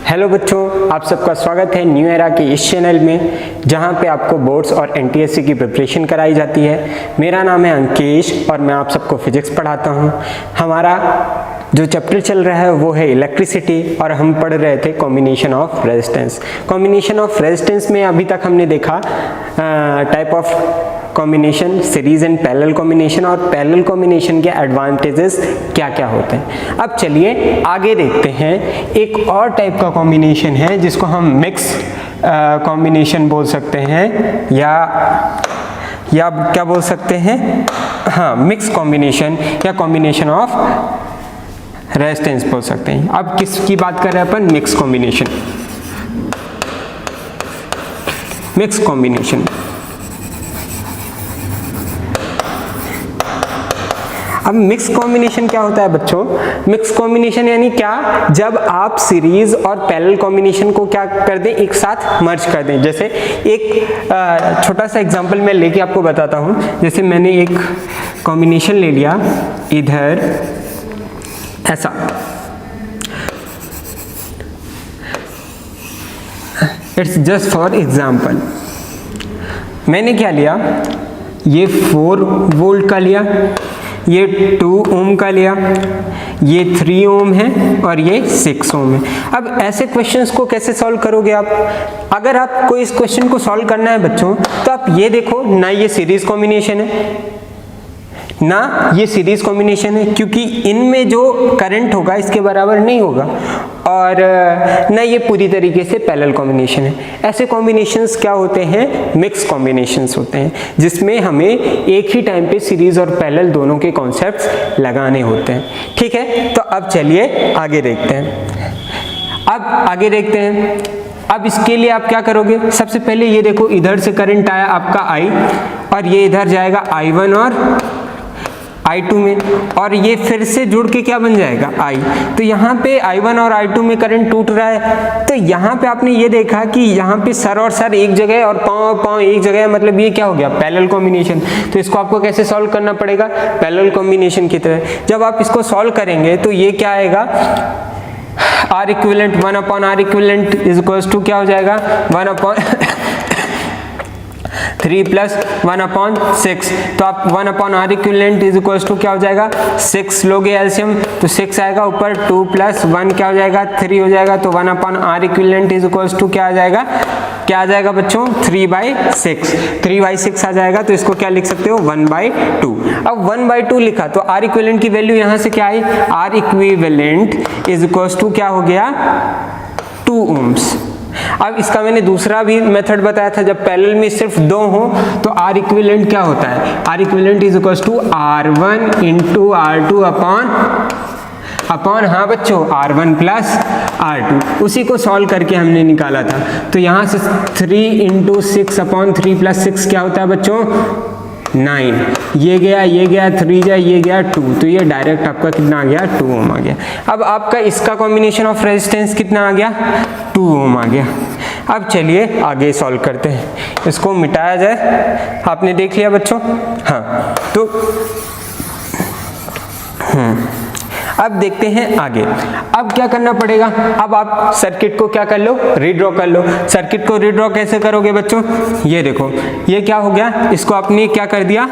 Hello बच्चों, आप सबका स्वागत है न्यू एरा के इस चैनल में जहां पे आपको बोर्ड्स और एनटीएससी की प्रिपरेशन कराई जाती है। मेरा नाम है अंकेश और मैं आप सबको फिजिक्स पढ़ाता हूं। हमारा जो चैप्टर चल रहा है वो है इलेक्ट्रिसिटी और हम पढ़ रहे थे combination of resistance. Combination of resistance में अभी तक हमने देखा type of combination, series and parallel combination और पैरेलल कॉम्बिनेशन के एडवांटेजेस क्या क्या होते हैं। अब चलिए आगे देखते हैं। एक और टाइप का कॉम्बिनेशन है जिसको हम मिक्स कॉम्बिनेशन बोल सकते हैं या क्या बोल सकते हैं, हाँ, मिक्स कॉम्बिनेशन या कॉम्बिनेशन ऑफ रेजिस्टेंस बोल सकते हैं। अब किसकी बात कर रहे हैं अपन? Mix combination. मिक्स कॉम्बिनेशन अब मिक्स कॉम्बिनेशन क्या होता है बच्चों? मिक्स कॉम्बिनेशन यानी क्या? जब आप सीरीज और पैरेलल कॉम्बिनेशन को क्या कर दें, एक साथ मर्ज कर दें। जैसे एक छोटा सा एग्जांपल मैं लेके आपको बताता हूं। जैसे मैंने एक कॉम्बिनेशन ले लिया इधर ऐसा, इट्स जस्ट फॉर एग्जांपल। मैंने क्या लिया, ये 4 वोल्ट का लिया, ये 2 ओम का लिया, ये 3 ओम है और ये 6 ओम है। अब ऐसे क्वेश्चंस को कैसे सॉल्व करोगे आप? अगर आपको इस क्वेश्चन को सॉल्व करना है बच्चों, तो आप ये देखो ना, ये सीरीज कॉम्बिनेशन है ना, ये सीरीज कॉम्बिनेशन है, क्योंकि इनमें जो करंट होगा इसके बराबर नहीं होगा, और ना ये पूरी तरीके से पैरेलल कॉम्बिनेशन है। ऐसे कॉम्बिनेशंस क्या होते हैं? मिक्स कॉम्बिनेशंस होते हैं, जिसमें हमें एक ही टाइम पे सीरीज और पैरेलल दोनों के कॉन्सेप्ट्स लगाने होते हैं। ठीक है, तो अब चलिए आगे देखते हैं। अब इसके लिए आप क्या करोगे? सबसे पहले ये देखो, इधर से करंट आया आपका I और ये इधर जाएगा I1 और I2 में, और ये फिर से जुड़ के क्या बन जाएगा? I। तो यहाँ पे I1 और I2 में करंट टूट रहा है। तो यहाँ पे आपने ये देखा कि यहाँ पे सर और सर एक जगह और पाँव एक जगह, मतलब ये क्या हो गया? Parallel combination. तो इसको आपको कैसे सॉल्व करना पड़ेगा? पैरेलल कॉम्बिनेशन की तरह। जब आप इसको सॉल्व करेंगे तो ये क्या आएगा? R equivalent 1/R equivalent is equals to क्या हो जाएगा? 1/3 प्लस 1/6। तो आप 1/R equivalent is equals to क्या हो जाएगा? 6 लोगे एलसीएम तो 6 आएगा, ऊपर 2 प्लस 1 क्या हो जाएगा? 3 हो जाएगा। तो 1/R equivalent is equals to क्या आ जाएगा? क्या आ जाएगा बच्चों? 3/6। 3/6 आ जाएगा। तो इसको क्या लिख सकते हो? 1/2। अब 1/2 लिखा तो R इक्विवेलेंट की वैल्यू यहां से क्या आई? R equivalent is equals to क्या हो गया? 2 ओम्स। अब इसका मैंने दूसरा भी मेथड बताया था, जब पैरेलल में सिर्फ 2 हो तो R इक्विवेलेंट क्या होता है? R equivalent is equals to R1 into R2 upon हाँ बच्चों R1 प्लस R2। उसी को सॉल्व करके हमने निकाला था। तो यहाँ से 3 इंटू 6 अपॉन 3 प्लस 6 क्या होता है बच्चों? 9। ये गया 3 जाए, ये गया 2, तो ये डायरेक्ट आपका कितना आ गया? 2 ओम आ गया। अब आपका इसका कॉम्बिनेशन ऑफ रेजिस्टेंस कितना आ गया? 2 ओम आ गया। अब चलिए आगे सॉल्व करते हैं। इसको मिटाया जाए। आपने देख लिया बच्चों? हाँ, तो अब देखते हैं आगे। अब क्या करना पड़ेगा? अब आप सर्किट को क्या कर लो? रीड्रॉ कर लो। सर्किट को रीड्रॉ कैसे करोगे बच्चों? ये देखो, ये क्या हो गया? इसको आपने क्या कर दिया?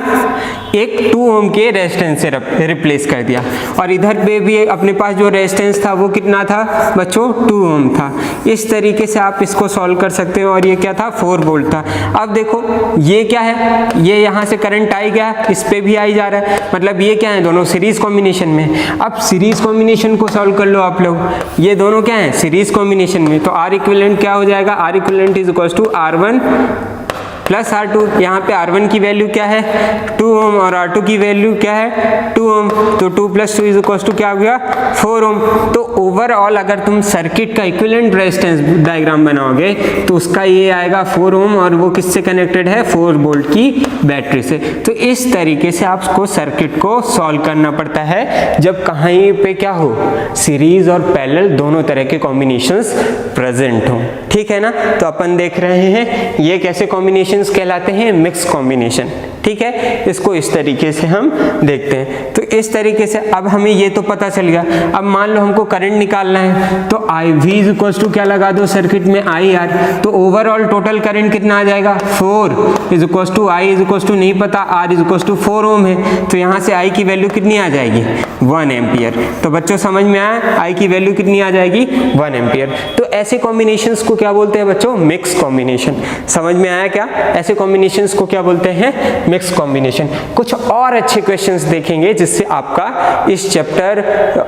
एक 2 ओम के रेजिस्टेंस से रिप्लेस कर दिया, और इधर पे भी अपने पास जो रेजिस्टेंस था वो कितना था बच्चों? 2 ओम था। इस तरीके से आप इसको सॉल्व कर सकते हो। और ये क्या था? 4 वोल्ट था। अब देखो ये क्या है? ये यहाँ से करंट आई गया, इस पे भी आई जा रहा है, मतलब ये क्या है? दोनों सीरीज कॉम्बिनेशन में। अब सीरीज कॉम्बिनेशन को सॉल्व कर लो आप लोग। ये दोनों क्या है? सीरीज कॉम्बिनेशन में। तो R इक्विवेलेंट क्या हो जाएगा? R equivalent is equals to R1 plus R2। यहाँ पे R1 की वैल्यू क्या है? 2 ओम, और R2 की वैल्यू क्या है? 2 ओम। तो 2 प्लस 2 इज इक्वल्स टू क्या हो गया? 4 ओम। तो ओवरऑल अगर तुम सर्किट का इक्विवेलेंट रेजिस्टेंस डायग्राम बनाओगे तो उसका ये आएगा 4 ओम, और वो किससे कनेक्टेड है? 4 वोल्ट की बैटरी से। तो इस तरीके से आपको सर्किट को सॉल्व करना पड़ता है जब कहीं पे क्या हो? सीरीज और पैरेलल दोनों तरह के कॉम्बिनेशंस प्रेजेंट हो। ठीक है ना? तो अपन देख रहे हैं ये कैसे कॉम्बिनेशन कॉम्बिनेशंस कहलाते हैं मिक्स कॉम्बिनेशन। ठीक है, इसको इस तरीके से हम देखते हैं। तो इस तरीके से अब हमें ये तो पता चल गया। अब मान लो हमको करंट निकालना है तो I V is equal to क्या लगा दो सर्किट में आई आर, तो ओवरऑल टोटल करंट कितना आ जाएगा 4 is equal to I is equal to नहीं पता, R is equal to 4 ohm है, तो यहाँ से आई की वैल्यू कितनी आ जाएगी 1 एम्पियर। तो बच्चों समझ में आया आई की वैल्यू कितनी आ जाएगी 1 एम्पियर। तो ऐसे कॉम्बिनेशंस को क्या बोलते हैं बच्चों, मिक्स कॉम्बिनेशन। समझ में आया क्या, ऐसे कॉम्बिनेशंस को क्या बोलते हैं, मिक्स कॉम्बिनेशन। कुछ और अच्छे क्वेश्चंस देखेंगे जिससे आपका इस चैप्टर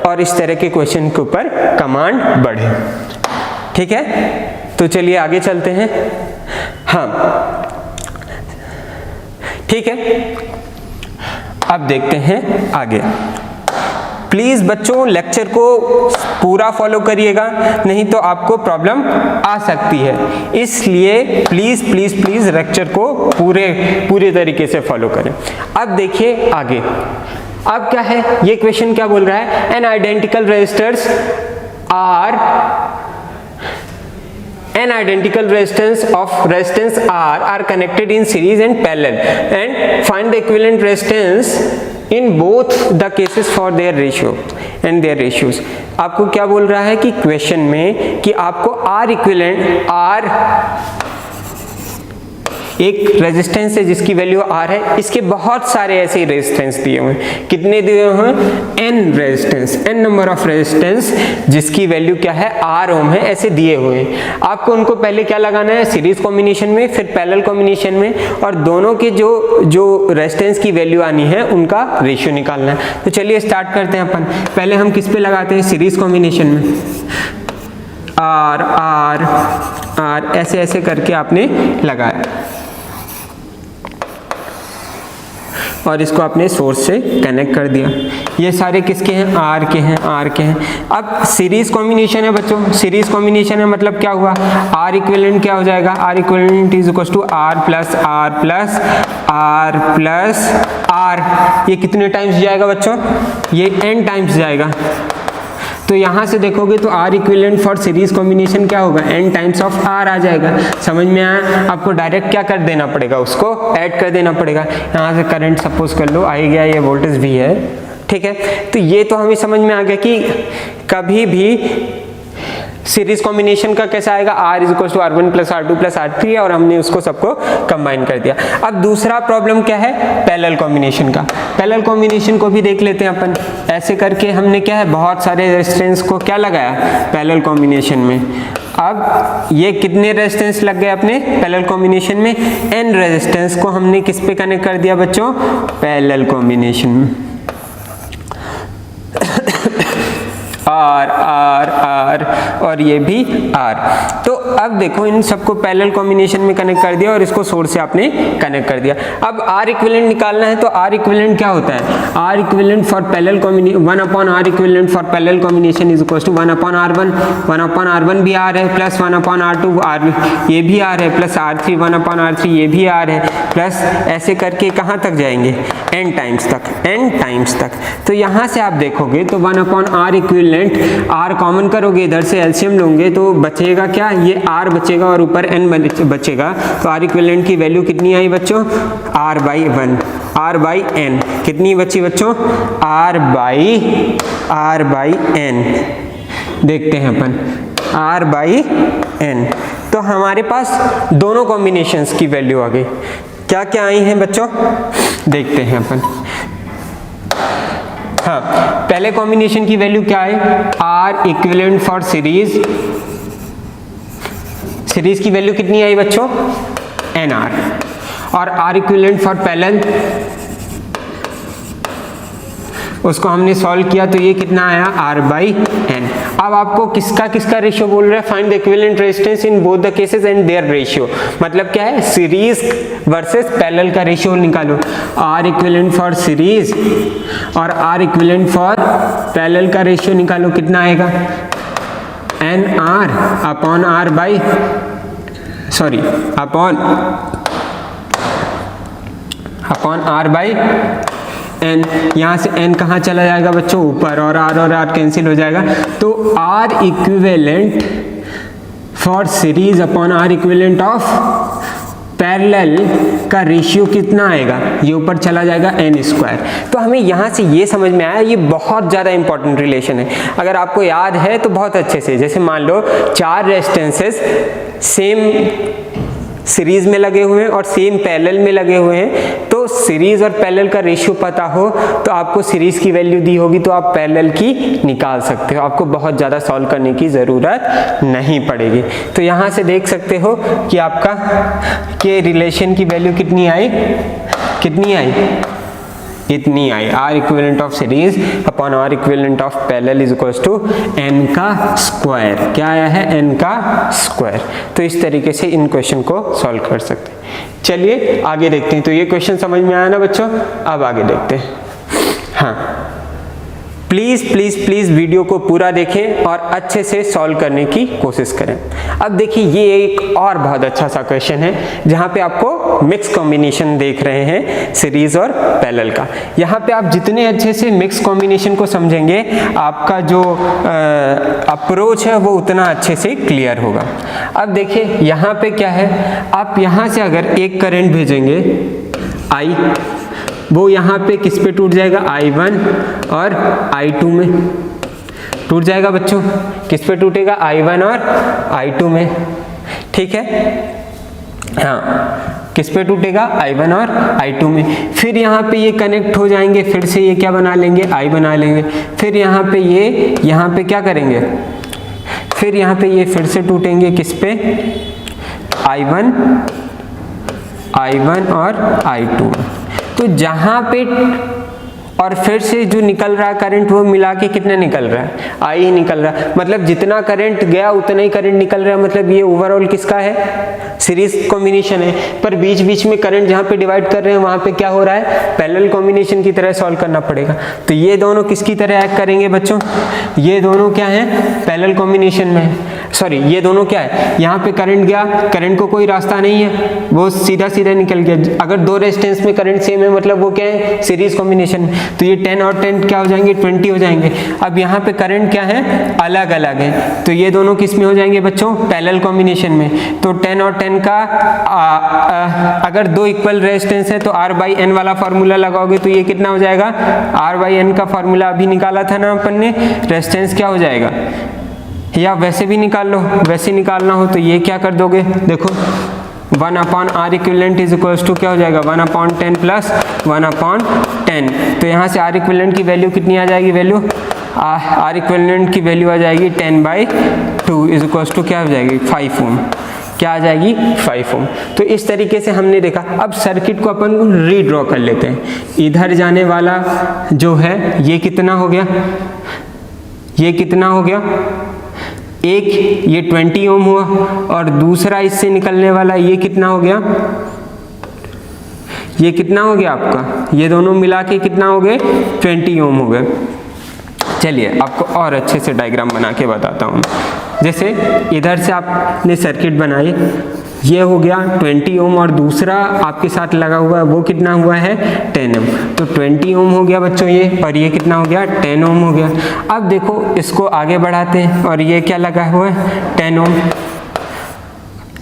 और इस तरह के क्वेश्चन के ऊपर कमांड बढ़े। ठीक है, तो चलिए आगे चलते हैं। हाँ ठीक है, अब देखते हैं आगे। प्लीज बच्चों लेक्चर को पूरा फॉलो करिएगा, नहीं तो आपको प्रॉब्लम आ सकती है, इसलिए प्लीज प्लीज प्लीज लेक्चर को पूरे तरीके से फॉलो करें। अब देखिए आगे, अब क्या है, ये क्वेश्चन क्या बोल रहा है, an identical resistors are an identical resistance R are connected in series and parallel and find the equivalent resistance in both the cases for their ratio and their ratios। आपको क्या बोल रहा है कि क्वेश्चन में कि आपको R इक्विवेलेंट R एक रेजिस्टेंस है जिसकी वैल्यू R है, इसके बहुत सारे ऐसे रेजिस्टेंस दिए हुए हैं। कितने दिए हुए हैं, n resistance, n number of resistance जिसकी वैल्यू क्या है R ओम है, ऐसे दिए हुए हैं। आपको उनको पहले क्या लगाना है, सीरीज कॉम्बिनेशन में, फिर पैरेलल कॉम्बिनेशन में, और दोनों के जो रेजिस्टेंस की वैल्यू आनी है उनका रेशियो निकालना है। तो चलिए स्टार्ट करते हैं अपन। पहले हम किस पे लगाते हैं, सीरीज कॉम्बिनेशन में। R R R ऐसे ऐसे करके आपने लगाया और इसको आपने सोर्स से कनेक्ट कर दिया। ये सारे किसके हैं, आर के हैं, आर के हैं। अब सीरीज कॉम्बिनेशन है बच्चों, सीरीज कॉम्बिनेशन है मतलब क्या हुआ, आर इक्विवेलेंट क्या हो जाएगा, R equivalent is equal to R plus R plus R plus R. ये कितने टाइम्स जाएगा बच्चों, ये n टाइम्स जाएगा। तो यहाँ से देखोगे तो R equivalent for series combination क्या होगा, n टाइम्स ऑफ R आ जाएगा। समझ में आया, आपको डायरेक्ट क्या कर देना पड़ेगा, उसको ऐड कर देना पड़ेगा। यहाँ से करंट सपोज कर लो आई गया, ये वोल्टेज भी है। ठीक है, तो ये तो हमें समझ में आ गया कि कभी भी सीरीज कॉम्बिनेशन का कैसा आएगा, R is equal to R1 plus R2 plus R3, और हमने उसको सबको कंबाइन कर दिया। अब दूसरा प्रॉब्लम क्या है, पैरेलल कॉम्बिनेशन का। पैरेलल कॉम्बिनेशन को भी देख लेते हैं अपन। ऐसे करके हमने क्या है, बहुत सारे रेजिस्टेंस को क्या लगाया पैरेलल कॉम्बिनेशन में। अब ये कितने रेजिस्टेंस लग गए अपने पैरेलल कॉम्बिनेशन में, n रेजिस्टेंस को हमने किस पे कनेक्ट कर दिया बच्चों, पैरेलल कॉम्बिनेशन में। R R R और ये भी R। तो अब देखो इन सबको पैरेलल कॉम्बिनेशन में कनेक्ट कर दिया और इसको सोर्स से आपने कनेक्ट कर दिया। अब R इक्विवेलेंट निकालना है, तो R इक्विवेलेंट क्या होता है, R equivalent for parallel combination 1 upon R equivalent for parallel combination is equal to 1 upon R1, 1 upon R1 भी R है, प्लस 1 अपॉन R2 R ये भी R है, प्लस R3 1 अपॉन R3 ये भी R है, प्लस ऐसे करके कहाँ तक जाएंगे, n टाइम्स तक, n टाइम्स तक। तो यहाँ से आप देखोगे तो 1 upon R equivalent, R common करोगे, इधर से एलसीएम लोगे तो बचेगा क्या, ये R बचेगा और ऊपर n बचेगा। तो R इक्विवेलेंट की वैल्यू कितनी आई बच्चों, R by 1, R by n कितनी बची बच्चों, R बाई n। देखते हैं अपन R बाई n। तो हमारे पास दोनों कॉम्बिनेशंस की वैल्यू आ गई। क्या क्या आई हैं बच्चों, देखते हैं अपन। हाँ, पहले कॉम्बिनेशन की वैल्यू क्या है, R equivalent for series, series की वैल्यू कितनी आई बच्चों, NR, और R इक्विवेलेंट फॉर पैरेलल उसको हमने सॉल्व किया तो ये कितना आया, R बाई n। अब आपको किसका किसका रेशियो बोल रहा है, find the equivalent resistance in both the cases and their ratio. मतलब क्या है, सीरीज वर्सेस पैरेलल का रेशियो निकालो। R इक्विवेलेंट फॉर सीरीज और R इक्विवेलेंट फॉर पैरेलल का रेशियो निकालो, कितना आएगा, NR upon R by upon R by n। यहाँ से n कहाँ चला जाएगा बच्चों, ऊपर, और R कैंसिल हो जाएगा। तो R equivalent for series upon R equivalent of parallel का रेशियो कितना आएगा, ये ऊपर चला जाएगा n²। तो हमें यहाँ से ये समझ में आया, ये बहुत ज़्यादा इंपॉर्टेंट रिलेशन है। अगर आपको याद है तो बहुत अच्छे से, जैसे मान लो 4 रेजिस्टेंसेस सेम सीरीज में लगे हुए हैं और सेम पैरेलल में लगे हुए हैं, तो सीरीज और पैरेलल का रेशियो पता हो तो आपको सीरीज की वैल्यू दी होगी तो आप पैरेलल की निकाल सकते हो, आपको बहुत ज़्यादा सॉल्व करने की ज़रूरत नहीं पड़ेगी। तो यहाँ से देख सकते हो कि आपका के रिलेशन की वैल्यू कितनी आई, इतनी आई, R equivalent of series upon R equivalent of parallel is equals to n का स्क्वायर। क्या आया है, n का स्क्वायर। तो इस तरीके से इन क्वेश्चन को सॉल्व कर सकते हैं। चलिए आगे देखते हैं। तो ये क्वेश्चन समझ में आया ना बच्चों, अब आगे देखते हैं। हाँ, प्लीज़ वीडियो को पूरा देखें और अच्छे से सॉल्व करने की कोशिश करें। अब देखिए ये एक और बहुत अच्छा सा क्वेश्चन है जहाँ पे आपको मिक्स कॉम्बिनेशन देख रहे हैं सीरीज और पैरेलल का। यहाँ पे आप जितने अच्छे से मिक्स कॉम्बिनेशन को समझेंगे आपका जो अप्रोच है वो उतना अच्छे से क्लियर होगा। अब देखिए यहाँ पे क्या है, आप यहाँ से अगर एक करंट भेजेंगे I, वो यहाँ पे किस पे टूट जाएगा, I1 और I2 में टूट जाएगा बच्चों। किस पे टूटेगा, I1 और I2 में, ठीक है। हाँ, किस पे टूटेगा, I1 और I2 में। फिर यहाँ पे ये कनेक्ट हो जाएंगे, फिर से ये क्या बना लेंगे, I बना लेंगे। फिर यहाँ पे ये यहाँ पे क्या करेंगे, फिर यहाँ पे ये फिर से टूटेंगे किस पे, I1 और I2। तो जहाँ पे और फिर से जो निकल रहा है करंट वो मिला के कितना निकल रहा है, I ही निकल रहा है। मतलब जितना करंट गया उतना ही करंट निकल रहा है। मतलब ये ओवरऑल किसका है, सीरीज कॉम्बिनेशन है। पर बीच बीच में करंट जहाँ पे डिवाइड कर रहे हैं वहाँ पे क्या हो रहा है, पैरेलल कॉम्बिनेशन की तरह सॉल्व करना पड़ेगा। तो ये दोनों किसकी तरह एक्ट करेंगे बच्चों, ये दोनों क्या है, पैरेलल कॉम्बिनेशन में है। सॉरी, ये दोनों क्या है, यहाँ पे करंट गया, करंट को कोई रास्ता नहीं है, वो सीधा सीधा निकल गया। अगर दो रेजिस्टेंस में करंट सेम है मतलब वो क्या है, सीरीज कॉम्बिनेशन। तो ये 10 और 10 क्या हो जाएंगे, 20 हो जाएंगे। अब यहाँ पे करंट क्या है, अलग अलग है, तो ये दोनों किस में हो जाएंगे बच्चों, पैरेलल कॉम्बिनेशन में। तो 10 और 10 का अगर दो इक्वल रेजिस्टेंस है तो R/N वाला फॉर्मूला लगाओगे तो ये कितना हो जाएगा, R/N का फॉर्मूला अभी निकाला था ना अपन ने, रेजिस्टेंस क्या हो जाएगा, या वैसे भी निकाल लो, वैसे निकालना हो तो ये क्या कर दोगे, देखो 1/R equivalent is equals to क्या हो जाएगा, 1/10 प्लस 1/10। तो यहाँ से R इक्विवेलेंट की वैल्यू कितनी आ जाएगी, वैल्यू R इक्विवेलेंट की वैल्यू आ जाएगी 10/2 इज इक्वल्स टू क्या हो जाएगी, 5 ओम। क्या आ जाएगी, 5 ओम। तो इस तरीके से हमने देखा। अब सर्किट को अपन रीड्रॉ कर लेते हैं। इधर जाने वाला जो है ये कितना हो गया, ये कितना हो गया, एक ये 20 ओम हुआ और दूसरा इससे निकलने वाला ये कितना हो गया, ये कितना हो गया आपका, ये दोनों मिला के कितना हो गए, 20 ओम हो गए। चलिए आपको और अच्छे से डायग्राम बना के बताता हूँ। जैसे इधर से आपने सर्किट बनाई, ये हो गया 20 ओम और दूसरा आपके साथ लगा हुआ है वो कितना हुआ है, 10 ओम। तो 20 ओम हो गया बच्चों ये, और ये कितना हो गया, 10 ओम हो गया। अब देखो इसको आगे बढ़ाते हैं और ये क्या लगा हुआ है, 10 ओम।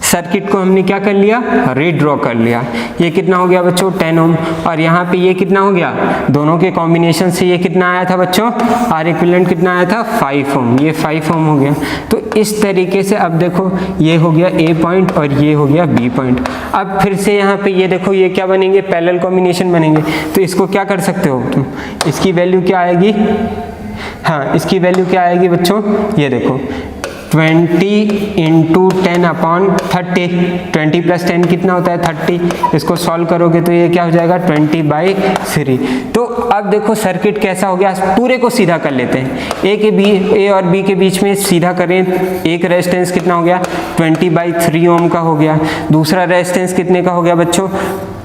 सर्किट को हमने क्या कर लिया, रीड्रॉ कर लिया। ये कितना हो गया बच्चों, 10 ओम, और यहाँ पे ये कितना हो गया, दोनों के कॉम्बिनेशन से ये कितना आया था बच्चों, R इक्विवेलेंट कितना आया था, 5 ओम। ये 5 ओम हो गया। तो इस तरीके से अब देखो ये हो गया A पॉइंट और ये हो गया B पॉइंट। अब फिर से यहाँ पे ये देखो ये क्या बनेंगे, पैरेलल कॉम्बिनेशन बनेंगे। तो इसको क्या कर सकते हो तुम, इसकी वैल्यू क्या आएगी, हाँ इसकी वैल्यू क्या आएगी बच्चों, ये देखो 20 इंटू 10/30, 20 प्लस 10 कितना होता है, 30। इसको सॉल्व करोगे तो ये क्या हो जाएगा, 20/3। तो अब देखो सर्किट कैसा हो गया, पूरे को सीधा कर लेते हैं। ए और बी के बीच में सीधा करें, एक रेजिस्टेंस कितना हो गया, 20/3 ओम का हो गया। दूसरा रेजिस्टेंस कितने का हो गया बच्चों,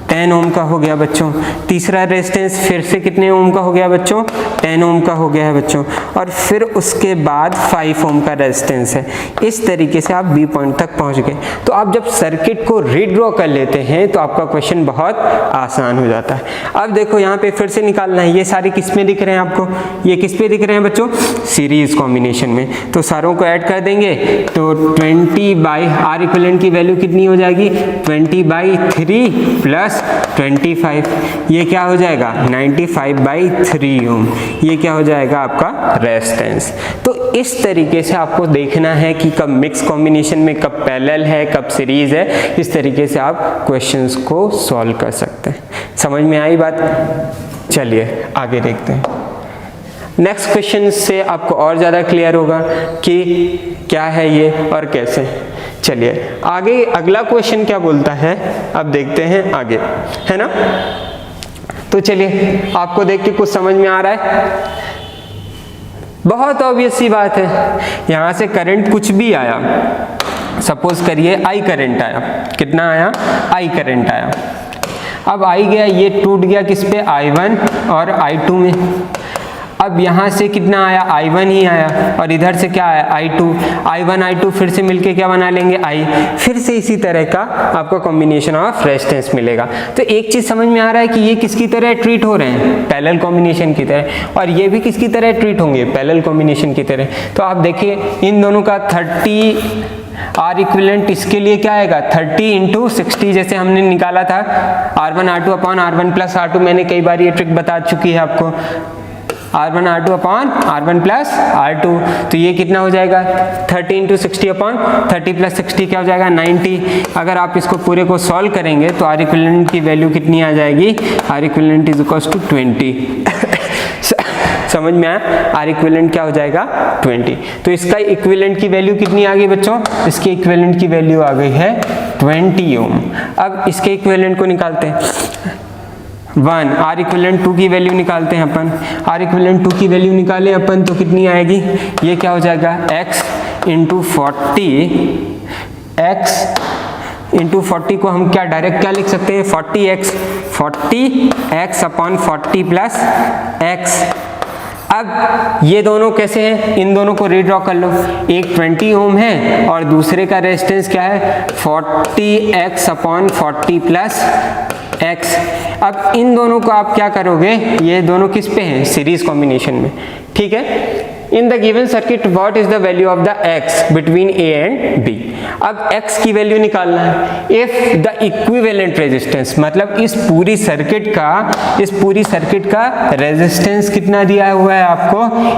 10 ओम का हो गया बच्चों। तीसरा रेजिस्टेंस फिर से कितने ओम का हो गया बच्चों, 10 ओम का हो गया है बच्चों, और फिर उसके बाद 5 ओम का रेजिस्टेंस है। इस तरीके से आप बी पॉइंट तक पहुंच गए। तो आप जब सर्किट को रीड्रॉ कर लेते हैं तो आपका क्वेश्चन बहुत आसान हो जाता है। अब देखो यहाँ पे फिर से निकालना है, ये सारे किस में दिख रहे हैं आपको, ये किस पे दिख रहे हैं बच्चों, सीरीज कॉम्बिनेशन में। तो सारों को ऐड कर देंगे तो 20 बाई आर इक्विवेलेंट की वैल्यू कितनी हो जाएगी, 20/3 प्लस 25, ये क्या हो जाएगा 95/3 ओम, ये क्या हो जाएगा आपका रेजिस्टेंस। तो इस तरीके से आपको देखना है कि कब मिक्स कॉम्बिनेशन में, कब पैरेलल है, कब सीरीज है। इस तरीके से आप क्वेश्चंस को सॉल्व कर सकते हैं। समझ में आई बात? चलिए आगे देखते हैं। नेक्स्ट क्वेश्चन से आपको और ज़्यादा क्लियर होगा कि क्या है ये और कैसे। चलिए आगे अगला क्वेश्चन क्या बोलता है, अब देखते हैं आगे, है ना। तो चलिए आपको देख के कुछ समझ में आ रहा है, बहुत ऑब्वियस सी बात है। यहाँ से करंट कुछ भी आया, सपोज करिए आई करंट आया, कितना आया, आई करंट आया। अब आई गया, ये टूट गया किस पे, I1 और I2 में। अब यहाँ से कितना आया, I1 ही आया, और इधर से क्या आया, I2, I1 I2 फिर से मिलके क्या बना लेंगे, I, फिर से इसी तरह का आपका कॉम्बिनेशन ऑफ रेजिस्टेंस मिलेगा। तो एक चीज समझ में आ रहा है कि ये किसकी तरह ट्रीट हो रहे हैं, पैरेलल कॉम्बिनेशन की तरह, और ये भी किसकी तरह ट्रीट होंगे, पैरेलल कॉम्बिनेशन की तरह। तो आप देखिए इन दोनों का 30 आर इक्विवेलेंट, इसके लिए क्या आएगा 30 × 60, जैसे हमने निकाला था R1 R2 upon R1 plus R2, मैंने कई बार ये ट्रिक बता चुकी है आपको, R1 R2 upon R1 plus R2। तो ये कितना हो जाएगा 30 × 60 अपॉन 30 प्लस 60 क्या हो जाएगा 90। अगर आप इसको पूरे को सॉल्व करेंगे तो आर इक्विवेलेंट की वैल्यू कितनी आ जाएगी, R equivalent is equal to 20। समझ में आया, आर इक्विवेलेंट क्या हो जाएगा 20। तो इसका इक्विवेलेंट की वैल्यू कितनी आ गई बच्चों, इसके इक्विवेलेंट की वैल्यू आ गई है 20 ओम। अब इसके इक्विवेलेंट को निकालते हैं, 1 आर इक्विवेलेंट 2 की वैल्यू निकालते हैं अपन। आर इक्विवेलेंट 2 की वैल्यू निकालें अपन तो कितनी आएगी, ये क्या हो जाएगा x × 40, x × 40 को हम क्या डायरेक्ट क्या लिख सकते हैं, 40x अपॉन 40 प्लस x। अब ये दोनों कैसे हैं, इन दोनों को रीड्रॉ कर लो, एक 20 ओम है और दूसरे का रेजिस्टेंस क्या है 40x अपॉन 40 प्लस x। अब इन दोनों को आप क्या करोगे, ये दोनों किस पे हैं, सीरीज कॉम्बिनेशन में, ठीक है। इन the given circuit what is the value of the x between a and b। अब x की वैल्यू निकालना है। इफ द इक्विवेलेंट रेजिस्टेंस, मतलब इस पूरी सर्किट का रेजिस्टेंस कितना दिया हुआ है आपको,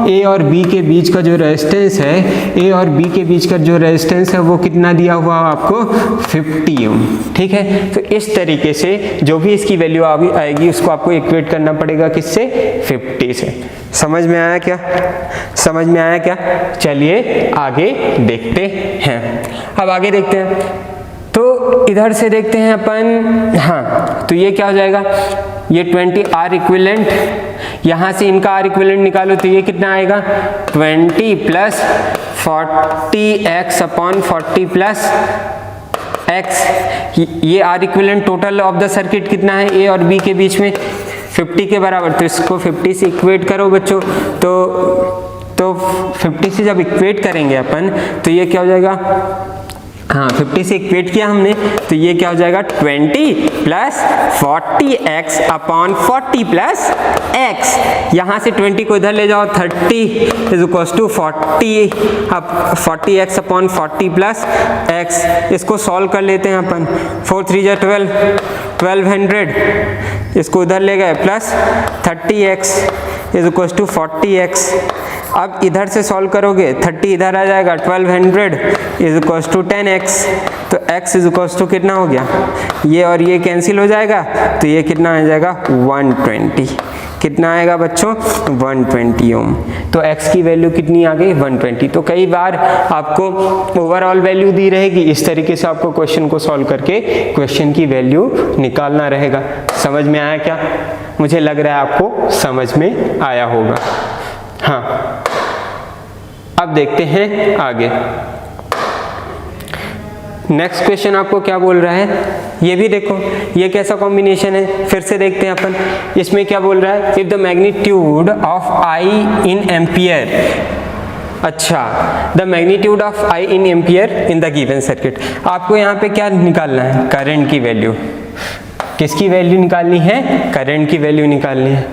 a और b के बीच का जो रेजिस्टेंस है, a और b के बीच का जो रेजिस्टेंस है वो कितना दिया हुआ है आपको 50 ओम, ठीक है। तो इस तरीके से जो भी इसकी वैल्यू आएगी उसको आपको इक्वेट करना पड़ेगा किससे, 50 से। समझ में आया क्या, समझ में आया क्या। चलिए आगे देखते हैं। अब आगे देखते हैं तो इधर से देखते हैं अपन, हाँ तो ये क्या हो जाएगा, ये 20 आर इक्विवेलेंट, यहाँ से इनका आर इक्विवेलेंट निकालो तो ये कितना आएगा 20 plus 40x upon 40 plus x। ये R equivalent total of the circuit कितना है, a और b के बीच में 50 के बराबर। तो इसको 50 से इक्वेट करो बच्चों, तो 50 से जब इक्वेट करेंगे अपन तो ये क्या हो जाएगा, हाँ 50 से इक्वेट किया हमने तो ये क्या हो जाएगा 20 plus 40x upon 40 plus x। यहाँ से 20 को इधर ले जाओ, 30 is equal to 40x upon 40 plus x। इसको सॉल्व कर लेते हैं अपन, 4 3 जा 1200, इसको इधर ले गए plus 30x is equal to 40x। अब इधर से सॉल्व करोगे 30 इधर आ जाएगा, 1200 इज इक्वल टू 10x। तो x इज इक्वल टू कितना हो गया, ये और ये कैंसिल हो जाएगा तो ये कितना आ जाएगा 120। कितना आएगा बच्चों 120 ओम। तो x की वैल्यू कितनी आ गई 120। तो कई बार आपको ओवरऑल वैल्यू दी रहेगी, इस तरीके से आपको क्वेश्चन को सॉल्व करके क्वेश्चन की वैल्यू निकालना रहेगा। समझ में आया क्या, मुझे लग रहा है आपको समझ में आया होगा। हाँ अब देखते हैं आगे। नेक्स्ट क्वेश्चन आपको क्या बोल रहा है, ये भी देखो ये कैसा कॉम्बिनेशन है, फिर से देखते हैं अपन। इसमें क्या बोल रहा है, if the magnitude of I in ampere, अच्छा the magnitude of I in ampere in the given circuit. आपको यहाँ पे क्या निकालना है, करंट की वैल्यू। किसकी वैल्यू निकालनी है, करंट की वैल्यू निकालनी है।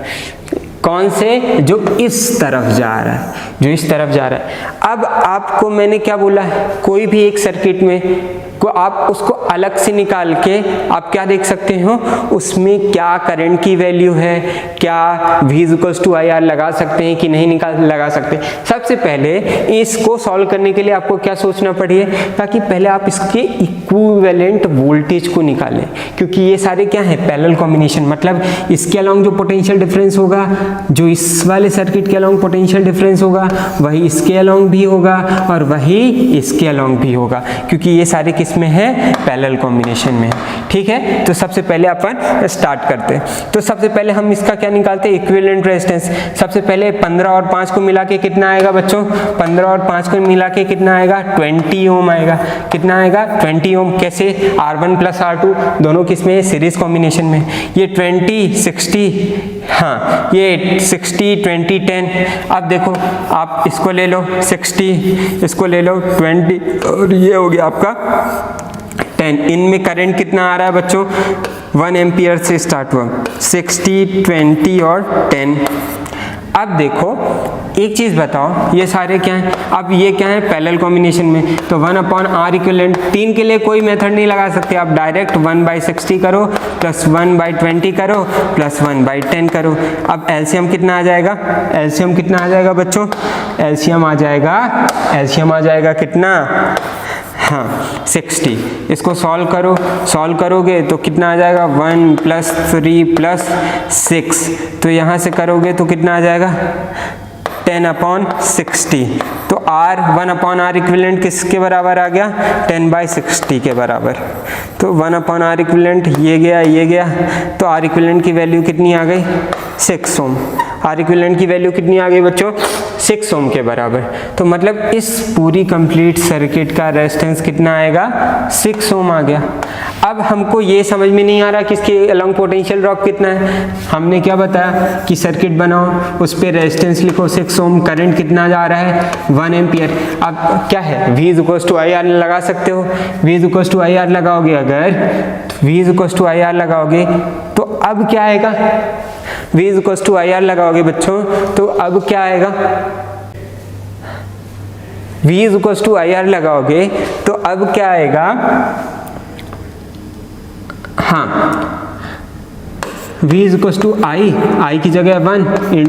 कौन से, जो इस तरफ जा रहा है, जो इस तरफ जा रहा है। अब आपको मैंने क्या बोला है, कोई भी एक सर्किट में को आप उसको अलग से निकाल के आप क्या देख सकते हो, उसमें क्या करंट की वैल्यू है, क्या V = IR लगा सकते हैं कि नहीं लगा सकते। सबसे पहले इसको सॉल्व करने के लिए आपको क्या सोचना पड़िए, ताकि पहले आप इसके इक्विवेलेंट वोल्टेज को निकालें, क्योंकि ये सारे क्या है, पैरेलल कॉम्बिनेशन। मतलब इसके अलोंग जो पोटेंशियल डिफरेंस होगा, जो इस वाले सर्किट के अलोंग पोटेंशियल डिफरेंस होगा, वही इसके अलोंग भी होगा और वही इसके अलोंग भी होगा, क्योंकि ये सारे में है, पैरेलल कॉम्बिनेशन में। ठीक है, तो सबसे पहले अपन स्टार्ट करते हैं। तो सबसे पहले हम इसका क्या निकालते हैं, इक्विवेलेंट रेजिस्टेंस। सबसे पहले 15 और 5 को मिला के कितना आएगा बच्चों, 15 और 5 को मिला के कितना आएगा, 20 ओम आएगा। कितना आएगा, 20 ओम। कैसे, R1 + R2 दोनों किसमें है, सीरीज कॉम्बिनेशन में। ये 20 60, हाँ ये 60 20 10। अब देखो आप इसको ले लो 60, इसको ले लो 20 और ये हो गया आपका 10। इनमें करंट कितना आ रहा है बच्चों, 1 एम्पियर से स्टार्ट हुआ, 60 20 और 10। अब देखो एक चीज बताओ, ये सारे क्या हैं, अब ये क्या है, पैरेलल कॉम्बिनेशन में, तो 1/R इक्विवेलेंट। 3 के लिए कोई मेथड नहीं लगा सकते, आप डायरेक्ट 1/60 करो प्लस 1/20 करो प्लस 1/10 करो। अब एलसीएम कितना आ जाएगा, एलसीएम कितना आ जाएगा बच्चों, एलसीएम आ जाएगा कितना, हाँ 60। इसको सॉल्व करो, सॉल्व करोगे तो कितना आ जाएगा, 1 + 3 + 6। तो यहाँ से करोगे तो कितना आ जाएगा, 10/60। तो R 1/R इक्विवेलेंट किसके बराबर आ गया, 10/60 के बराबर। तो 1/R इक्विवेलेंट ये गया, तो R इक्विवेलेंट की वैल्यू कितनी आ गई, 6 ओम। R इक्विवेलेंट की वैल्यू कितनी आ गई बच्चों, 6 ओम के बराबर। तो मतलब इस पूरी कंप्लीट सर्किट का रेजिस्टेंस कितना आएगा, 6 ओम आ गया। अब हमको ये समझ में नहीं आ रहा कि इसके अलोंग पोटेंशियल ड्रॉप कितना है। हमने क्या बताया कि सर्किट बनाओ, उस पर रेजिस्टेंस लिखो 6 ओम, करंट कितना जा रहा है, 1 एम्पियर। अब क्या है, V = IR लगा सकते हो, V = IR लगाओगे, अगर V = IR लगाओगे तो अब क्या आएगा, V = IR लगाओगे बच्चों तो अब क्या आएगा, V = IR लगाओगे तो अब क्या आएगा, हाँ V = I की जगह 1 ×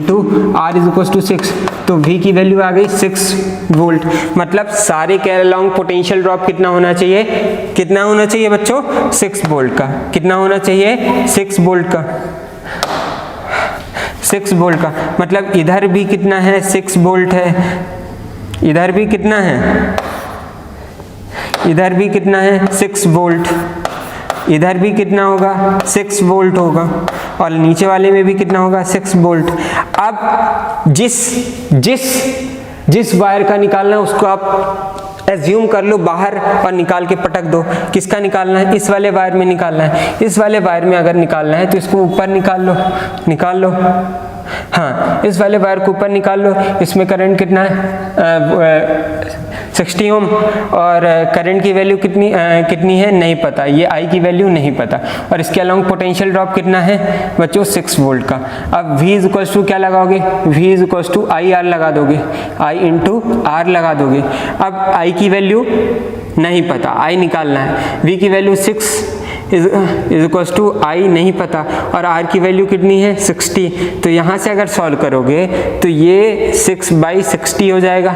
R = 6, तो V की वैल्यू आ गई 6 वोल्ट। मतलब सारे के अलोंग पोटेंशियल ड्रॉप कितना होना चाहिए, कितना होना चाहिए बच्चों, 6 वोल्ट का। कितना होना चाहिए, 6 वोल्ट का, 6 वोल्ट का। मतलब इधर भी कितना है, 6 वोल्ट है, इधर भी कितना है, इधर भी कितना है, 6 वोल्ट, इधर भी कितना होगा, 6 वोल्ट होगा, और नीचे वाले में भी कितना होगा, 6 वोल्ट। अब जिस वायर का निकालना है उसको आप एज्यूम कर लो बाहर और निकाल के पटक दो। किसका निकालना है, इस वाले वायर में निकालना है। इस वाले वायर में अगर निकालना है तो इसको ऊपर निकाल लो, हाँ इस वाले वायर को ऊपर निकाल लो। इसमें करंट कितना है, 60 ओम, और करंट की वैल्यू कितनी है नहीं पता, ये I की वैल्यू नहीं पता, और इसके अलोंग पोटेंशियल ड्रॉप कितना है बच्चों, 6 वोल्ट का। अब V = क्या लगाओगे, V = IR लगा दोगे, I × R लगा दोगे। अब I की वैल्यू नहीं पता, I निकालना है, V की वैल्यू 6 = I नहीं पता, और R की वैल्यू कितनी है, 60। तो यहाँ से अगर सॉल्व करोगे तो ये 6/60 हो जाएगा,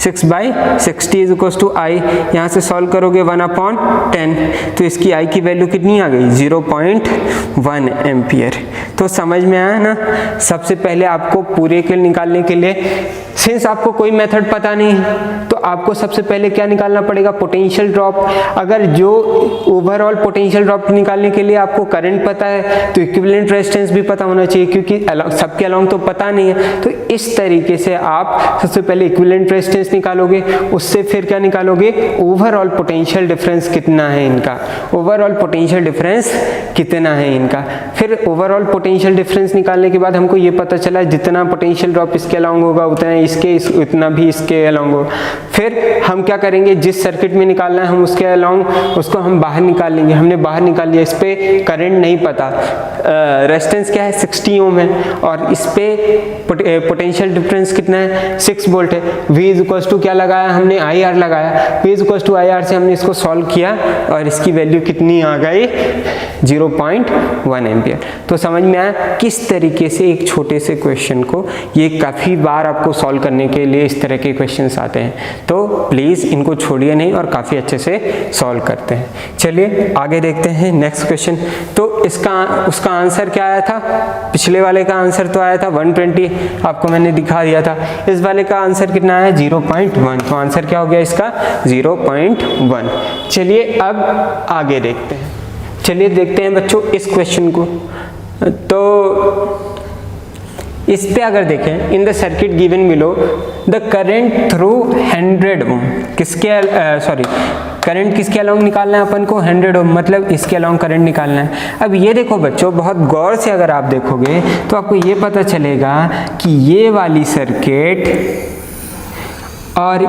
6/60 = I। यहाँ से सॉल्व करोगे 1/10, तो इसकी I की वैल्यू कितनी आ गई, 0.1 एम्पियर। तो समझ में आया ना। सबसे पहले आपको पूरे के निकालने के लिए सिंस आपको कोई मेथड पता नहीं है तो आपको सबसे पहले क्या निकालना पड़ेगा, पोटेंशियल ड्रॉप। अगर जो ओवरऑल पोटेंशियल ड्रॉप निकालने के लिए आपको करंट पता है तो इक्विवेलेंट रेजिस्टेंस भी पता होना चाहिए, क्योंकि सबके अलोंग तो पता नहीं है। तो इस तरीके से आप सबसे पहले इक्विवेलेंट रेजिस्टेंस निकालोगे, उससे फिर क्या निकालोगे, ओवरऑल पोटेंशियल डिफरेंस कितना है इनका, ओवरऑल पोटेंशियल डिफरेंस कितना है इनका। फिर ओवरऑल पोटेंशियल डिफरेंस निकालने के बाद हमको ये पता चला जितना पोटेंशियल ड्रॉप इसके अलोंग होगा उतना भी इसके अलोंग होगा। फिर हम क्या करेंगे, जिस सर्किट में निकालना है हम उसके अलोंग उसको हम बाहर निकाल लेंगे। हमने बाहर निकाल लिया, इस पे करंट नहीं पता, रेजिस्टेंस क्या है 60 ओम है और इस पे पोटेंशियल डिफरेंस कितना है 6 वोल्ट है। V इज इक्वल टू क्या लगाया हमने, IR लगाया। V is equal to IR से हमने इसको सॉल्व किया और इसकी वैल्यू कितनी आ गई 0.1 एम्पियर। तो समझ में आया किस तरीके से एक छोटे से क्वेश्चन को, ये काफ़ी बार आपको सॉल्व करने के लिए इस तरह के क्वेश्चंस आते हैं, तो प्लीज़ इनको छोड़िए नहीं और काफ़ी अच्छे से सॉल्व करते हैं। चलिए आगे देखते हैं नेक्स्ट क्वेश्चन। तो उसका आंसर क्या आया था, पिछले वाले का आंसर तो आया था 120, आपको मैंने दिखा दिया था। इस वाले का आंसर कितना आया 0.1, तो आंसर क्या हो गया इसका 0.1। चलिए अब आगे देखते हैं। चलिए देखते हैं बच्चों इस क्वेश्चन को। तो इस पे अगर देखें, in the circuit given below the current through 100 ohm, current किसके अलोंग निकालना है अपन को 100 ओम, मतलब इसके अलोंग करंट निकालना है। अब ये देखो बच्चों, बहुत गौर से अगर आप देखोगे तो आपको ये पता चलेगा कि ये वाली सर्किट और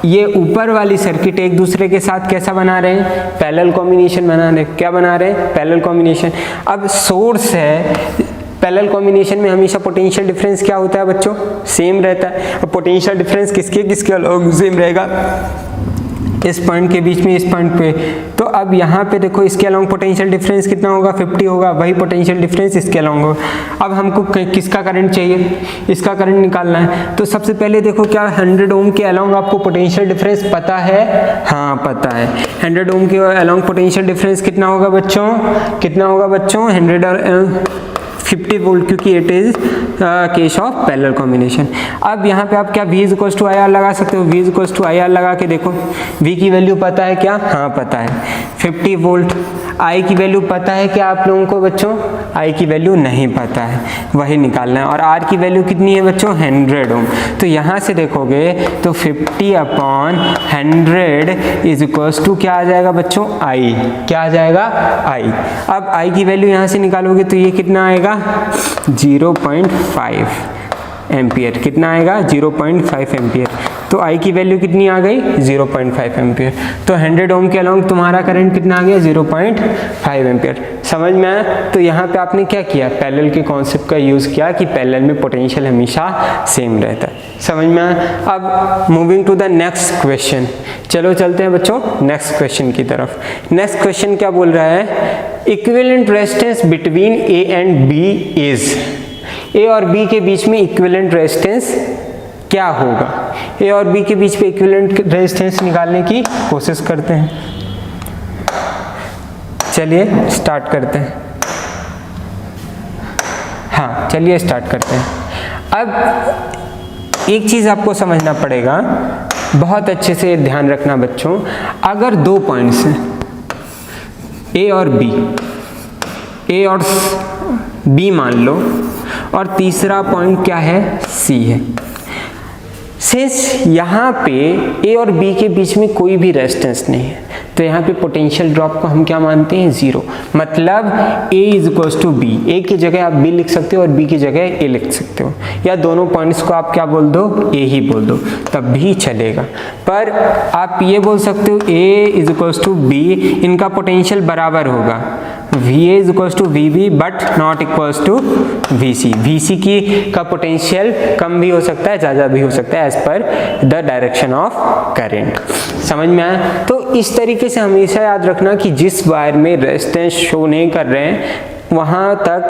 ये ऊपर वाली सर्किट एक दूसरे के साथ कैसा बना रहे हैं, पैरेलल कॉम्बिनेशन बना रहे हैं। क्या बना रहे हैं, पैरेलल कॉम्बिनेशन। अब सोर्स है, पैरेलल कॉम्बिनेशन में हमेशा पोटेंशियल डिफरेंस क्या होता है बच्चों, सेम रहता है। अब पोटेंशियल डिफरेंस किसके अलोंग सेम रहेगा, इस पॉइंट के बीच में इस पॉइंट पे। तो अब यहाँ पे देखो इसके अलोंग पोटेंशियल डिफरेंस कितना होगा 50 होगा, वही पोटेंशियल डिफरेंस इसके अलोंग होगा। अब हमको किसका करंट चाहिए, इसका करंट निकालना है। तो सबसे पहले देखो क्या 100 ओम के अलोंग आपको पोटेंशियल डिफरेंस पता है, हाँ पता है। 100 ओम के अलोंग पोटेंशियल डिफरेंस कितना होगा बच्चों, 50 वोल्ट, क्योंकि it is case of parallel combination. अब यहाँ पे आप क्या V is equal to IR लगा सकते हो, V is equal to IR लगा के देखो, V की वैल्यू पता है क्या, हाँ पता है 50 वोल्ट। I की वैल्यू पता है क्या आप लोगों को बच्चों, I की वैल्यू नहीं पता है, वही निकालना है। और R की वैल्यू कितनी है बच्चों 100 ओम। तो यहाँ से देखोगे तो 50/100 इज इक्वल टू क्या आ जाएगा बच्चों I, क्या आ जाएगा I। अब I की वैल्यू यहाँ से निकालोगे तो ये कितना आएगा 0.5 एम्पियर, कितना आएगा 0.5 एम्पियर। तो I की वैल्यू कितनी आ गई 0.5 एम्पियर। तो 100 ओम के अलोंग तुम्हारा करंट कितना आ गया 0.5 एम्पियर। समझ में आया। तो यहाँ पे आपने क्या किया, पैरेलल के कॉन्सेप्ट का यूज़ किया कि पैरेलल में पोटेंशियल हमेशा सेम रहता है। समझ में आया। अब moving to the next question, चलो चलते हैं बच्चों नेक्स्ट क्वेश्चन की तरफ। नेक्स्ट क्वेश्चन क्या बोल रहा है, equivalent resistance between A and B is, A और बी के बीच में इक्विवेलेंट रेजिस्टेंस क्या होगा। ए और बी के बीच में इक्विवेलेंट रेजिस्टेंस निकालने की कोशिश करते हैं। चलिए स्टार्ट करते हैं। हाँ चलिए स्टार्ट करते हैं। अब एक चीज़ आपको समझना पड़ेगा, बहुत अच्छे से ध्यान रखना बच्चों। अगर दो पॉइंट्स हैं ए और बी, ए और बी मान लो, और तीसरा पॉइंट क्या है सी है। सिंस यहाँ पे ए और बी के बीच में कोई भी रेजिस्टेंस नहीं है तो यहाँ पे पोटेंशियल ड्रॉप को हम क्या मानते हैं 0। मतलब A is equals to B, A की जगह आप B लिख सकते हो और B की जगह A लिख सकते हो, या दोनों पॉइंट्स को आप क्या बोल दो A ही बोल दो, तब भी चलेगा। पर आप ये बोल सकते हो A is equals to B, इनका पोटेंशियल बराबर होगा VA is equals to VB but not equals to VC। VC की का पोटेंशियल कम भी हो सकता है, ज़्यादा भी हो सकता है as per the direction of current. समझ में आया। तो इस तरीके से हमेशा याद रखना कि जिस वायर में रेजिस्टेंस शो नहीं कर रहे हैं वहाँ तक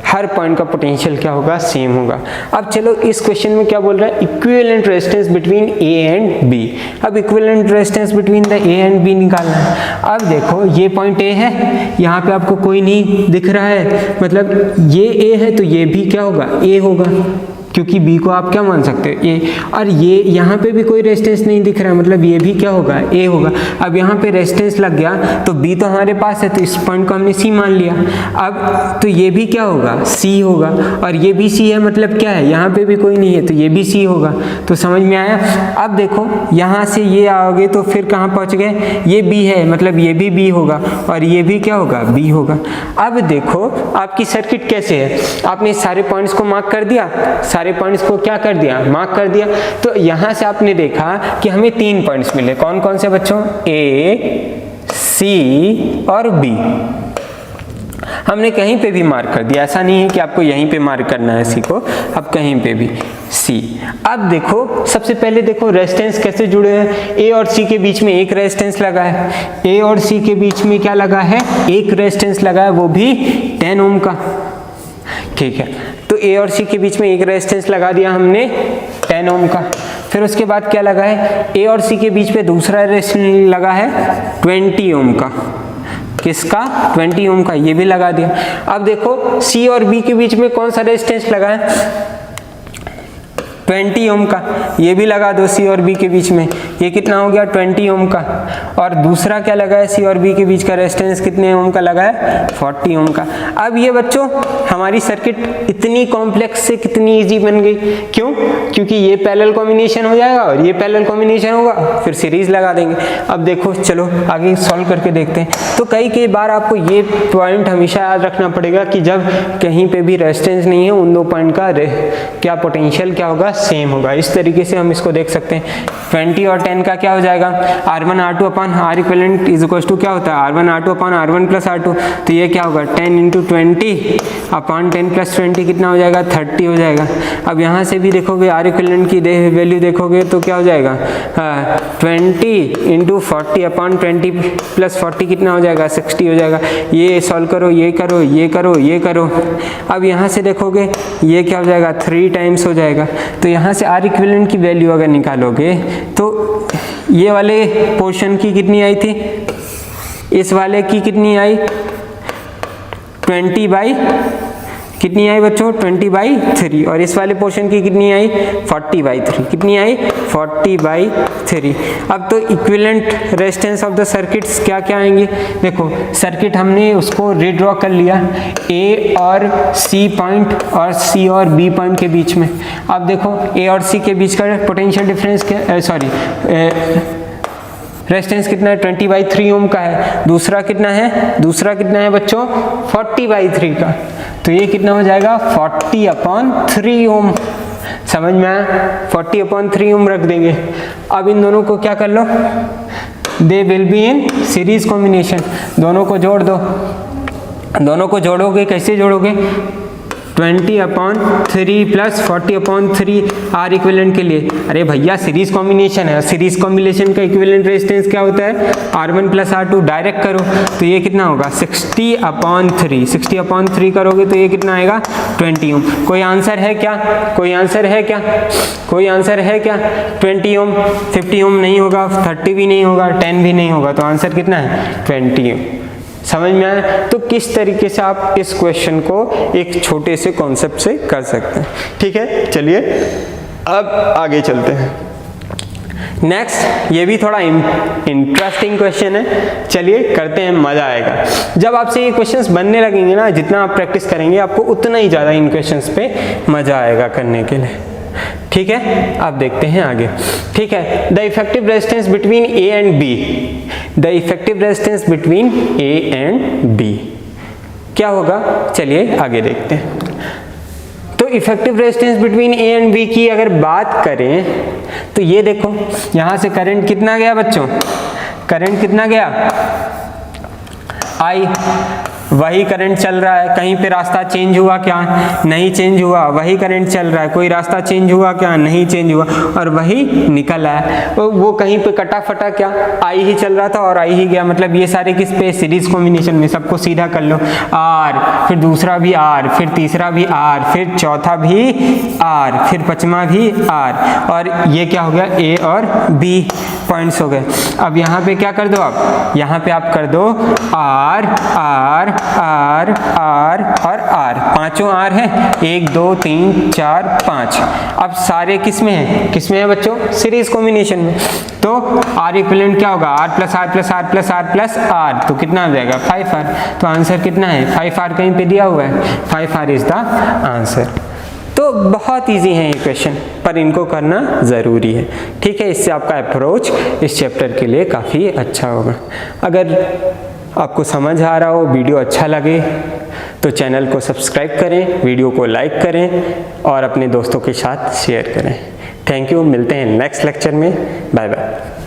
हर पॉइंट का पोटेंशियल क्या होगा सेम होगा। अब चलो इस क्वेश्चन में क्या बोल रहा है, equivalent resistance between A and B. अब equivalent resistance between the A and B निकालना है। अब देखो ये पॉइंट ए है, यहाँ पे आपको कोई नहीं दिख रहा है, मतलब ये ए है तो ये भी क्या होगा ए होगा। क्योंकि बी को आप क्या मान सकते हो ए, और ये यहाँ पे भी कोई रेजिस्टेंस नहीं दिख रहा है, मतलब ये भी क्या होगा ए होगा। अब यहाँ पे रेजिस्टेंस लग गया तो बी तो हमारे पास है, तो इस पॉइंट को हमने सी मान लिया। अब तो ये भी क्या होगा सी होगा, और ये भी सी है, मतलब क्या है यहाँ पे भी कोई नहीं है तो ये भी सी होगा। तो समझ में आया। अब देखो यहाँ से ये आओगे तो फिर कहाँ पहुँच गए, ये बी है मतलब ये भी बी होगा, और ये भी क्या होगा बी होगा। अब देखो आपकी सर्किट कैसे है, आपने सारे पॉइंट्स को मार्क कर दिया, सारे पॉइंट्स को क्या कर दिया मार्क कर दिया। तो यहाँ से आपने देखा कि हमें 3 पॉइंट्स मिले, कौन कौन से बच्चों, ए सी और बी। हमने कहीं पे भी मार्क कर दिया, ऐसा नहीं है कि आपको यहीं पे मार्क करना है सी को, अब कहीं पे भी सी। अब देखो सबसे पहले देखो रेजिस्टेंस कैसे जुड़े हैं, ए और सी के बीच में एक रेजिस्टेंस लगा है, ए और सी के बीच में क्या लगा है, एक रेजिस्टेंस लगा है, वो भी 10 ओम का। ठीक है, तो ए और सी के बीच में एक रेजिस्टेंस लगा दिया हमने 10 ओम का। फिर उसके बाद क्या लगा है, ए और सी के बीच में दूसरा रेजिस्टेंस लगा है 20 ओम का। किसका, 20 ओम का, ये भी लगा दिया। अब देखो सी और बी के बीच में कौन सा रेजिस्टेंस लगा है, 20 ओम का, ये भी लगा दो सी और बी के बीच में, ये कितना हो गया 20 ओम का। और दूसरा क्या लगा है, सी और बी के बीच का रेजिस्टेंस कितने ओम का लगा है, 40 ओम का। अब ये बच्चों हमारी सर्किट इतनी कॉम्प्लेक्स से कितनी इजी बन गई, क्यों, क्योंकि ये पैरेलल कॉम्बिनेशन हो जाएगा और ये पैरेलल कॉम्बिनेशन होगा, फिर सीरीज लगा देंगे। अब देखो चलो आगे सॉल्व करके देखते हैं। तो कई बार आपको ये पॉइंट हमेशा याद रखना पड़ेगा कि जब कहीं पे भी रेजिस्टेंस नहीं है, उन 2 पॉइंट का क्या पोटेंशियल क्या होगा, सेम होगा। इस तरीके से हम इसको देख सकते हैं। 20 और 10 का क्या हो जाएगा, R1 R2 upon R equivalent is equal to क्या होता है, R1 R2 upon R1 plus R2। तो ये क्या होगा 10 इंटू 20 अपॉन 10 प्लस 20 कितना हो जाएगा, 30 हो जाएगा। अब यहाँ से भी देखोगे R इक्विवेलेंट की वैल्यू देखोगे तो क्या हो जाएगा, 20 इंटू 40 अपॉन 20 प्लस 40 कितना हो जाएगा, 60 हो जाएगा। ये सॉल्व करो, ये करो, ये करो, ये करो। अब यहाँ से देखोगे ये क्या हो जाएगा, 3 टाइम्स हो जाएगा। तो यहाँ से R इक्विवेलेंट की वैल्यू अगर निकालोगे तो ये वाले पोर्शन की कितनी आई थी, इस वाले की कितनी आई, 20 बाई कितनी आई बच्चों, 20 बाई 3, और इस वाले पोर्शन की कितनी आई, 40 बाई 3, कितनी आई, 40 बाई 3। अब तो equivalent resistance of the circuits क्या क्या आएंगे, देखो सर्किट हमने उसको रीड्रॉ कर लिया ए और सी पॉइंट और सी और बी पॉइंट के बीच में। अब देखो ए और सी के बीच का पोटेंशियल डिफरेंस रेजिस्टेंस कितना है, 20 बाई 3 ओम का है। दूसरा कितना है बच्चों, 40 बाई 3 का। तो ये कितना हो जाएगा, 40 अपॉन 3 ओम। समझ में आया, 40 अपॉन 3 ओम रख देंगे। अब इन दोनों को क्या कर लो, they will be in series combination, दोनों को जोड़ दो। दोनों को जोड़ोगे, कैसे जोड़ोगे, 20 upon 3 plus 40 upon 3 R equivalent के लिए। अरे भैया सीरीज कॉम्बिनेशन है, सीरीज कॉम्बिनेशन का इक्विवेलेंट रेजिस्टेंस क्या होता है, R1 प्लस R2। डायरेक्ट करो तो ये कितना होगा, 60 अपॉन 3, 60 अपॉन 3 करोगे तो ये कितना आएगा, 20 ओम। कोई आंसर है क्या, कोई आंसर है क्या, कोई आंसर है क्या, 20 ओम। 50 ओम नहीं होगा, 30 भी नहीं होगा, 10 भी नहीं होगा, तो आंसर कितना है, 20 ओम। समझ में आया। तो किस तरीके से आप इस क्वेश्चन को एक छोटे से कॉन्सेप्ट से कर सकते हैं। ठीक है, चलिए अब आगे चलते हैं। नेक्स्ट, ये भी थोड़ा इंटरेस्टिंग क्वेश्चन है, चलिए करते हैं, मजा आएगा। जब आपसे ये क्वेश्चंस बनने लगेंगे ना, जितना आप प्रैक्टिस करेंगे आपको उतना ही ज़्यादा इन क्वेश्चंस पे मजा आएगा करने के लिए। ठीक है, आप देखते हैं आगे। ठीक है, the effective resistance between A and B, the effective resistance between A and B क्या होगा, चलिए आगे देखते हैं। तो effective resistance between A and B की अगर बात करें तो ये देखो, यहां से करंट कितना गया बच्चों, करंट कितना गया, आई, वही करंट चल रहा है। कहीं पे रास्ता चेंज हुआ क्या, नहीं चेंज हुआ, वही करंट चल रहा है। कोई रास्ता चेंज हुआ क्या, नहीं चेंज हुआ, और वही निकल आया। वो कहीं पे कटा फटा क्या, आई ही चल रहा था और आई ही गया। मतलब ये सारे किस पे, सीरीज कॉम्बिनेशन में। सबको सीधा कर लो, आर, फिर दूसरा भी आर, फिर तीसरा भी आर, फिर चौथा भी आर, फिर पांचवा भी आर, और ये क्या हो गया, ए और बी पॉइंट्स हो गए। अब यहाँ पे क्या कर दो, आप यहाँ पे आप कर दो आर आर आर आर और आर, पांचों आर है, 1 2 3 4 5। अब सारे किस में है, किस में है बच्चों, सीरीज कॉम्बिनेशन में। तो आर इक्विवेलेंट क्या होगा, R plus R plus R plus R plus R, तो कितना हो जाएगा 5R। तो आंसर कितना है 5R, कहीं पे दिया हुआ है, 5R इज द आंसर। तो बहुत इजी है ये क्वेश्चन, पर इनको करना ज़रूरी है, ठीक है। इससे आपका अप्रोच इस चैप्टर के लिए काफ़ी अच्छा होगा। अगर आपको समझ आ रहा हो, वीडियो अच्छा लगे तो चैनल को सब्सक्राइब करें, वीडियो को लाइक करें और अपने दोस्तों के साथ शेयर करें। थैंक यू, मिलते हैं नेक्स्ट लेक्चर में, बाय बाय।